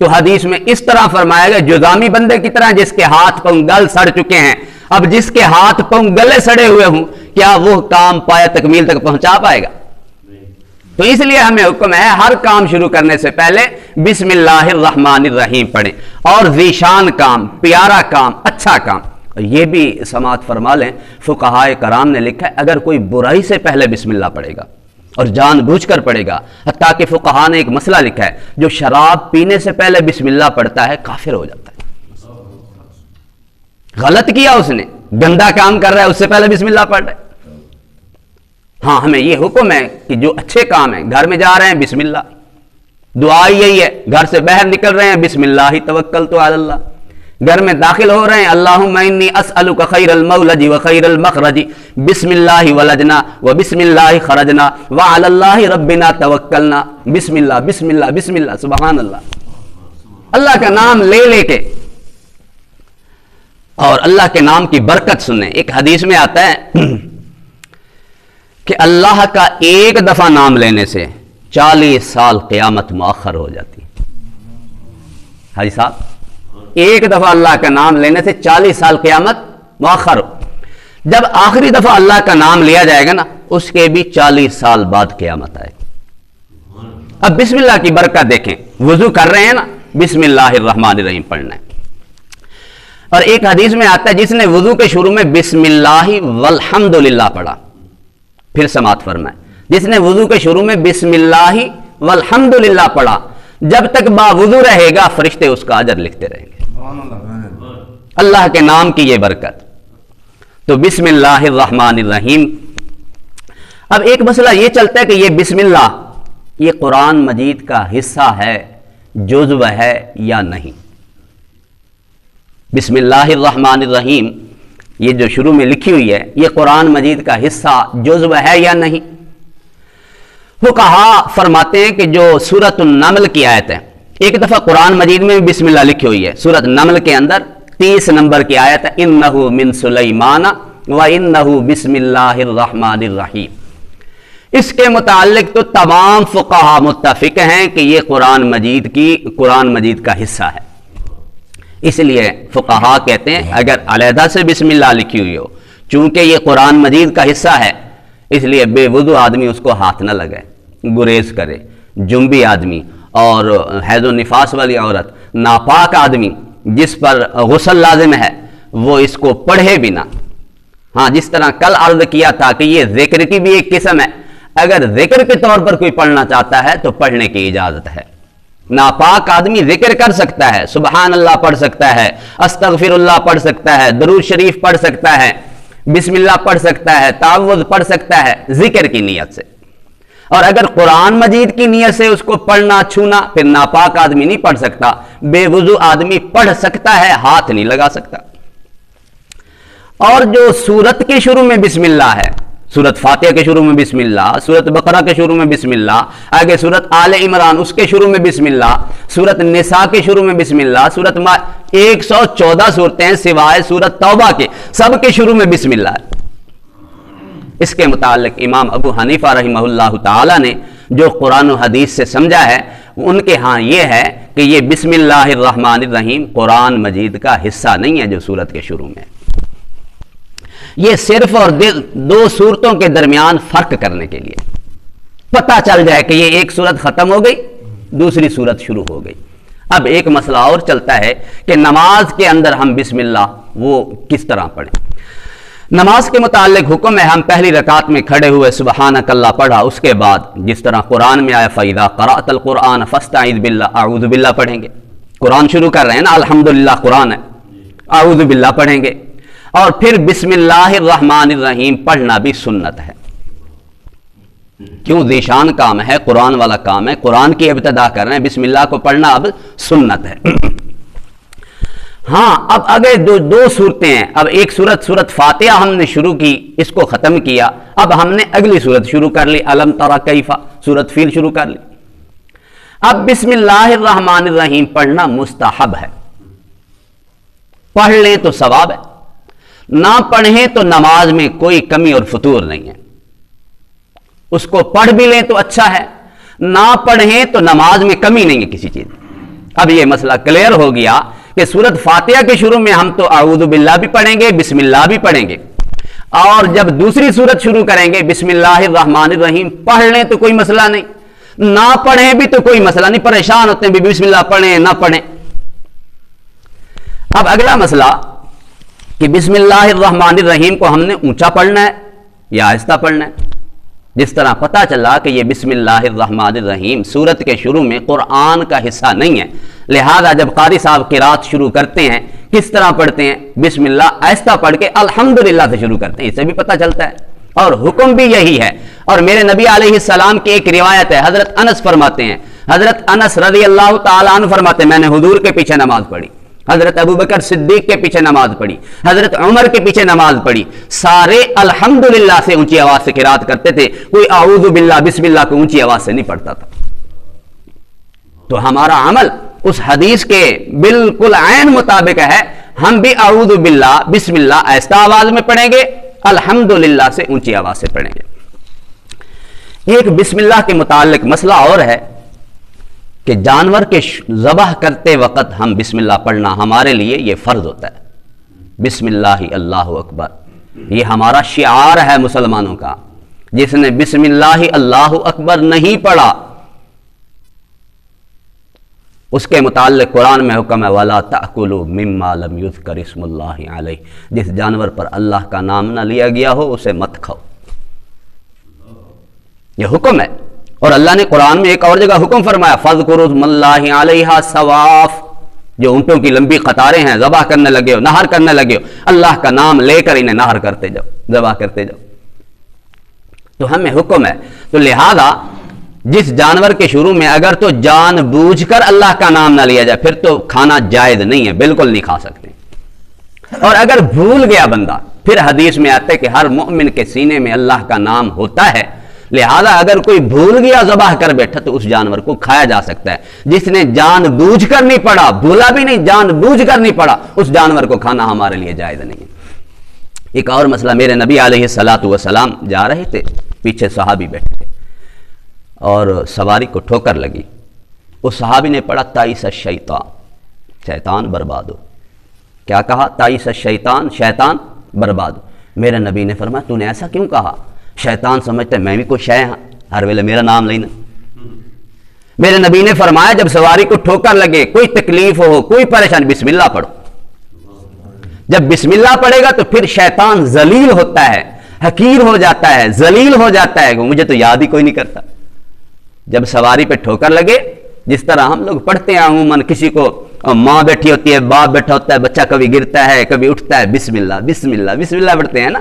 تو حدیث میں اس طرح فرمایا گیا جزامی بندے کی طرح جس کے ہاتھ پاؤں گل سڑ چکے ہیں. اب جس کے ہاتھ پاؤں گلے سڑے ہوئے ہوں کیا وہ کام پایا تکمیل تک پہنچا پائے گا؟ تو اس لیے ہمیں حکم ہے ہر کام شروع کرنے سے پہلے بسم اللہ الرحمن الرحیم پڑھیں. اور ذیشان کام، پیارا کام، اچھا کام. یہ بھی سماعت فرما لیں، فقہائے کرام نے لکھا ہے اگر کوئی برائی سے پہلے بسم اللہ پڑھے گا اور جان بوجھ کر پڑھے گا، حتیٰ کہ فقہا نے ایک مسئلہ لکھا ہے جو شراب پینے سے پہلے بسم اللہ پڑھتا ہے کافر ہو جاتا ہے. غلط کیا اس نے، گندا کام کر رہا ہے، اس سے پہلے بسم اللہ پڑھ رہا ہے. ہاں ہمیں یہ حکم ہے کہ جو اچھے کام ہیں، گھر میں جا رہے ہیں بسم اللہ، دعا یہی ہے، گھر سے باہر نکل رہے ہیں بسم اللہ توکلت علی اللہ، گھر میں داخل ہو رہے ہیں اللہم انی اسألک خیر المولج و خیر المخرج بسم اللہ ولجنا و بسم اللہ خرجنا وعلی اللہ ربنا توکلنا، بسم اللہ بسم اللہ بسم اللہ، سبحان اللہ، اللہ کا نام لے لے کے. اور اللہ کے نام کی برکت سنیں. ایک حدیث میں آتا ہے کہ اللہ کا ایک دفعہ نام لینے سے 40 سال قیامت مؤخر ہو جاتی. حاجی صاحب، ایک دفعہ اللہ کا نام لینے سے 40 سال قیامت مؤخر ہو. جب آخری دفعہ اللہ کا نام لیا جائے گا نا اس کے بھی 40 سال بعد قیامت آئے گی. اب بسم اللہ کی برکت دیکھیں، وضو کر رہے ہیں نا بسم اللہ الرحمن الرحیم پڑھنا ہے. اور ایک حدیث میں آتا ہے جس نے وضو کے شروع میں بسم اللہ والحمدللہ پڑھا، پھر سماعت فرمائے، جس نے وضو کے شروع میں بسم اللہ والحمدللہ پڑھا جب تک باوضو رہے گا فرشتے اس کا اجر لکھتے رہیں گے. اللہ کے نام کی یہ برکت. تو بسم اللہ الرحمن الرحیم. اب ایک مسئلہ یہ چلتا ہے کہ یہ بسم اللہ یہ قرآن مجید کا حصہ ہے، جزو ہے یا نہیں. بسم اللہ الرحمن الرحیم یہ جو شروع میں لکھی ہوئی ہے یہ قرآن مجید کا حصہ جزو ہے یا نہیں. فقہا فرماتے ہیں کہ جو سورۃ النمل کی آیت ہے، ایک دفعہ قرآن مجید میں بسم اللہ لکھی ہوئی ہے، سورۃ النمل کے اندر 30 نمبر کی آیت ہے انہ من سلیمان و انہ بسم اللہ الرحمن الرحیم. اس کے متعلق تو تمام فقہا متفق ہیں کہ یہ قرآن مجید کا حصہ ہے. اس لیے فقہا کہتے ہیں اگر علیحدہ سے بسم اللہ لکھی ہوئی ہو، چونکہ یہ قرآن مجید کا حصہ ہے اس لیے بے وضو آدمی اس کو ہاتھ نہ لگائے، گریز کرے. جنبی آدمی اور حیض و نفاس والی عورت، ناپاک آدمی جس پر غسل لازم ہے وہ اس کو پڑھے بھی نہ. ہاں جس طرح کل عرض کیا تھا کہ یہ ذکر کی بھی ایک قسم ہے، اگر ذکر کے طور پر کوئی پڑھنا چاہتا ہے تو پڑھنے کی اجازت ہے. ناپاک آدمی ذکر کر سکتا ہے، سبحان اللہ پڑھ سکتا ہے، استغفر اللہ پڑھ سکتا ہے، درود شریف پڑھ سکتا ہے، بسم اللہ پڑھ سکتا ہے، تعوذ پڑھ سکتا ہے ذکر کی نیت سے. اور اگر قرآن مجید کی نیت سے اس کو پڑھنا چھونا پھر ناپاک آدمی نہیں پڑھ سکتا، بے وضو آدمی پڑھ سکتا ہے، ہاتھ نہیں لگا سکتا. اور جو سورت کے شروع میں بسم اللہ ہے، سورت فاتحہ کے شروع میں بسم اللہ، سورت بقرہ کے شروع میں بسم اللہ، آگے سورت آل عمران اس کے شروع میں بسم اللہ، سورت نساء کے شروع میں بسم اللہ، سورت 114 صورتیں سوائے سورت توبہ کے سب کے شروع میں بسم اللہ ہے. اس کے متعلق امام ابو حنیفہ رحمہ اللہ تعالی نے جو قرآن و حدیث سے سمجھا ہے ان کے ہاں یہ ہے کہ یہ بسم اللہ الرحمن الرحیم قرآن مجید کا حصہ نہیں ہے جو سورت کے شروع میں. یہ صرف اور دو صورتوں کے درمیان فرق کرنے کے لیے پتہ چل جائے کہ یہ ایک صورت ختم ہو گئی دوسری صورت شروع ہو گئی. اب ایک مسئلہ اور چلتا ہے کہ نماز کے اندر ہم بسم اللہ وہ کس طرح پڑھیں. نماز کے متعلق حکم ہے ہم پہلی رکعت میں کھڑے ہوئے سبحانک اللہ پڑھا، اس کے بعد جس طرح قرآن میں آیا فَإِذَا قَرَأْتَ الْقُرْآنَ فَاسْتَعِذْ بِاللَّهِ اعوذ باللہ پڑھیں گے. قرآن شروع کر رہے ہیں نا، الحمدللہ قرآن ہے، اعوذ باللہ پڑھیں گے. اور پھر بسم اللہ الرحمن الرحیم پڑھنا بھی سنت ہے. کیوں؟ ذیشان کام ہے، قرآن والا کام ہے، قرآن کی ابتدا کر رہے ہیں، بسم اللہ کو پڑھنا اب سنت ہے. ہاں اب اگر دو صورتیں ہیں، اب ایک سورت فاتحہ ہم نے شروع کی، اس کو ختم کیا، اب ہم نے اگلی سورت شروع کر لی، الم تری کیف، سورت فیل شروع کر لی. اب بسم اللہ الرحمن الرحیم پڑھنا مستحب ہے، پڑھ لیں تو ثواب ہے، نہ پڑھیں تو نماز میں کوئی کمی اور فطور نہیں ہے. اس کو پڑھ بھی لیں تو اچھا ہے، نہ پڑھیں تو نماز میں کمی نہیں ہے کسی چیز. اب یہ مسئلہ کلیئر ہو گیا کہ سورت فاتحہ کے شروع میں ہم تو اعوذ باللہ بھی پڑھیں گے، بسم اللہ بھی پڑھیں گے، اور جب دوسری سورت شروع کریں گے بسم اللہ الرحمن الرحیم پڑھ لیں تو کوئی مسئلہ نہیں، نہ پڑھیں بھی تو کوئی مسئلہ نہیں، پریشان ہوتے ہیں بھی بسم اللہ پڑھیں نہ پڑھیں۔ اب اگلا مسئلہ کہ بسم اللہ الرحمن الرحیم کو ہم نے اونچا پڑھنا ہے یا آہستہ پڑھنا ہے؟ جس طرح پتہ چلا کہ یہ بسم اللہ الرحمن الرحیم سورت کے شروع میں قرآن کا حصہ نہیں ہے، لہذا جب قاری صاحب قرات شروع کرتے ہیں کس طرح پڑھتے ہیں؟ بسم اللہ آہستہ پڑھ کے الحمدللہ سے شروع کرتے ہیں، اس سے بھی پتہ چلتا ہے اور حکم بھی یہی ہے۔ اور میرے نبی علیہ السلام کی ایک روایت ہے، حضرت انس فرماتے ہیں، حضرت انس رضی اللہ تعالیٰ عنہ فرماتے ہیں میں نے حضور کے پیچھے نماز پڑھی، حضرت ابوبکر صدیق کے پیچھے نماز پڑھی، حضرت عمر کے پیچھے نماز پڑھی، سارے الحمدللہ سے اونچی آواز سے قرات کرتے تھے، کوئی اعوذ باللہ بسم اللہ کو اونچی آواز سے نہیں پڑھتا تھا۔ تو ہمارا عمل اس حدیث کے بالکل عین مطابق ہے، ہم بھی اعوذ باللہ بسم اللہ آہستہ آواز میں پڑھیں گے، الحمدللہ سے اونچی آواز سے پڑھیں گے۔ ایک بسم اللہ کے متعلق مسئلہ اور ہے کہ جانور کے ذبح کرتے وقت ہم بسم اللہ پڑھنا ہمارے لیے یہ فرض ہوتا ہے، بسم اللہ اللہ اکبر، یہ ہمارا شعار ہے مسلمانوں کا۔ جس نے بسم اللہ اللہ اکبر نہیں پڑھا اس کے متعلق قرآن میں حکم ہے وَلَا تَأْكُلُوا مِمَّا لَمْ يُذْكَرِ اسْمُ اللَّهِ عَلَيْهِ، جس جانور پر اللہ کا نام نہ لیا گیا ہو اسے مت کھاؤ، یہ حکم ہے۔ اور اللہ نے قرآن میں ایک اور جگہ حکم فرمایا فَاذْكُرُوا اسْمَ اللَّهِ عَلَيْهَا صَوَافٍ، جو اونٹوں کی لمبی قطاریں ہیں ذبح کرنے لگے ہو، نہر کرنے لگے ہو، اللہ کا نام لے کر انہیں نہر کرتے جاؤ، ذبح کرتے جاؤ، تو ہمیں حکم ہے۔ تو لہذا جس جانور کے شروع میں اگر تو جان بوجھ کر اللہ کا نام نہ لیا جائے پھر تو کھانا جائز نہیں ہے، بالکل نہیں کھا سکتے۔ اور اگر بھول گیا بندہ، پھر حدیث میں آتا ہے کہ ہر مومن کے سینے میں اللہ کا نام ہوتا ہے، لہذا اگر کوئی بھول گیا ذبح کر بیٹھا تو اس جانور کو کھایا جا سکتا ہے۔ جس نے جان بوجھ کر نہیں پڑھا، بھولا بھی نہیں، جان بوجھ کر نہیں پڑھا، اس جانور کو کھانا ہمارے لیے جائز نہیں ہے۔ ایک اور مسئلہ، میرے نبی علیہ السلام جا رہے تھے، پیچھے صحابی بیٹھے تھے اور سواری کو ٹھوکر لگی، اس صحابی نے پڑھا تائس الشیطان، شیطان برباد ہو۔ کیا کہا؟ تائس الشیطان، شیطان برباد ہو۔ میرے نبی نے فرمایا تو نے ایسا کیوں کہا؟ شیطان سمجھتا ہے میں بھی کوئی شے ہاں، ہر ویلے میرا نام لینا۔ میرے نبی نے فرمایا جب سواری کو ٹھوکر لگے، کوئی تکلیف ہو، کوئی پریشانی، بسم اللہ پڑھو۔ جب بسم اللہ پڑھے گا تو پھر شیطان ذلیل ہوتا ہے، حقیر ہو جاتا ہے، ذلیل ہو جاتا ہے کہ مجھے تو یاد ہی کوئی نہیں کرتا۔ جب سواری پہ ٹھوکر لگے، جس طرح ہم لوگ پڑھتے ہیں عموماً، کسی کو ماں بیٹھی ہوتی ہے، باپ بیٹھا ہوتا ہے، بچہ کبھی گرتا ہے کبھی اٹھتا ہے، بسم اللہ بسم اللہ بسم اللہ پڑھتے ہیں نا،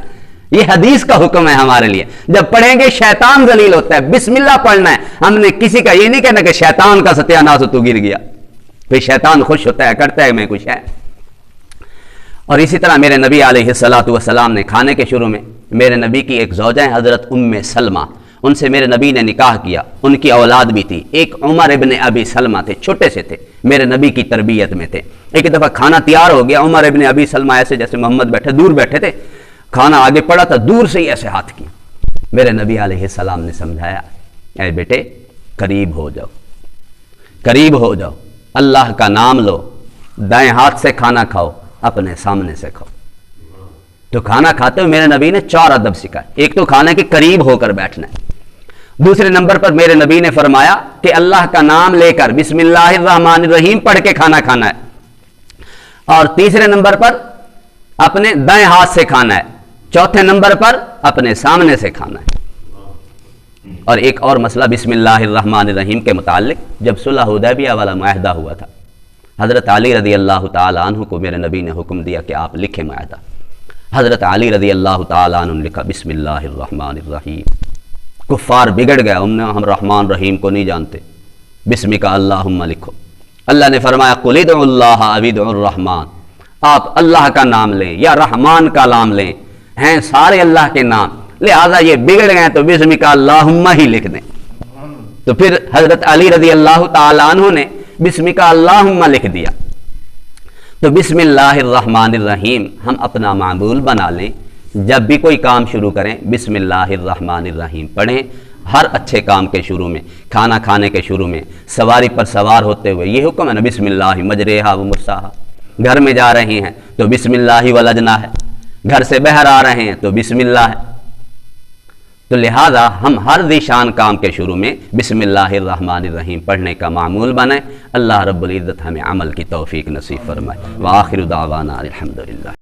یہ حدیث کا حکم ہے ہمارے لیے۔ جب پڑھیں گے شیطان ذلیل ہوتا ہے، بسم اللہ پڑھنا ہے۔ ہم نے کسی کا یہ نہیں کہنا کہ شیطان کا ستیہ ناس تو گر گیا، پھر شیطان خوش ہوتا ہے، کرتا ہے میں کچھ ہے۔ اور اسی طرح میرے نبی علیہ السلام نے کھانے کے شروع میں، میرے نبی کی ایک زوجہ ہیں حضرت ام سلمہ، ان سے میرے نبی نے نکاح کیا، ان کی اولاد بھی تھی۔ ایک عمر ابن ابی سلمہ تھے، چھوٹے سے تھے، میرے نبی کی تربیت میں تھے۔ ایک دفعہ کھانا تیار ہو گیا، عمر ابن ابی سلمہ ایسے جیسے محمد بیٹھے دور بیٹھے تھے، کھانا آگے پڑا تھا، دور سے ہی ایسے ہاتھ کیا۔ میرے نبی علیہ السلام نے سمجھایا اے بیٹے قریب ہو جاؤ، قریب ہو جاؤ، اللہ کا نام لو، دائیں ہاتھ سے کھانا کھاؤ، اپنے سامنے سے کھاؤ۔ تو کھانا کھاتے ہوئے میرے نبی نے 4 ادب سکھائے۔ ایک تو کھانے کے قریب ہو کر بیٹھنا ہے، دوسرے نمبر پر میرے نبی نے فرمایا کہ اللہ کا نام لے کر بسم اللہ الرحمن الرحیم پڑھ کے کھانا کھانا ہے، اور تیسرے نمبر پر اپنے دائیں ہاتھ سے کھانا ہے، چوتھے نمبر پر اپنے سامنے سے کھانا ہے۔ اور ایک اور مسئلہ بسم اللہ الرحمن الرحیم کے متعلق، جب صلح حدیبیہ والا معاہدہ ہوا تھا، حضرت علی رضی اللہ تعالیٰ عنہ کو میرے نبی نے حکم دیا کہ آپ لکھیں معاہدہ۔ حضرت علی رضی اللہ تعالیٰ عنہ نے لکھا بسم اللہ الرحمن الرحیم۔ کفار بگڑ گیا، ہم رحمان رحیم کو نہیں جانتے، بسمک اللہم لکھو۔ اللہ نے فرمایا قل ادعوا اللہ او ادعوا الرحمن، آپ اللہ کا نام لیں یا رحمان کا نام لیں، ہیں سارے اللہ کے نام، لہذا یہ بگڑ گئے تو بسمک اللہم ہی لکھ دیں۔ تو پھر حضرت علی رضی اللہ تعالیٰ عنہ نے بسمک اللہم لکھ دیا۔ تو بسم اللہ الرحمن الرحیم ہم اپنا معمول بنا لیں، جب بھی کوئی کام شروع کریں بسم اللہ الرحمن الرحیم پڑھیں، ہر اچھے کام کے شروع میں، کھانا کھانے کے شروع میں، سواری پر سوار ہوتے ہوئے یہ حکم ہے نا، بسم اللہ مجریہا و مرساہا۔ گھر میں جا رہے ہیں تو بسم اللہ ولجنا ہے، گھر سے باہر آ رہے ہیں تو بسم اللہ ہے۔ تو لہذا ہم ہر ذیشان کام کے شروع میں بسم اللہ الرحمن الرحیم پڑھنے کا معمول بنائیں۔ اللہ رب العزت ہمیں عمل کی توفیق نصیب فرمائے۔ وآخر دعوانا الحمدللہ۔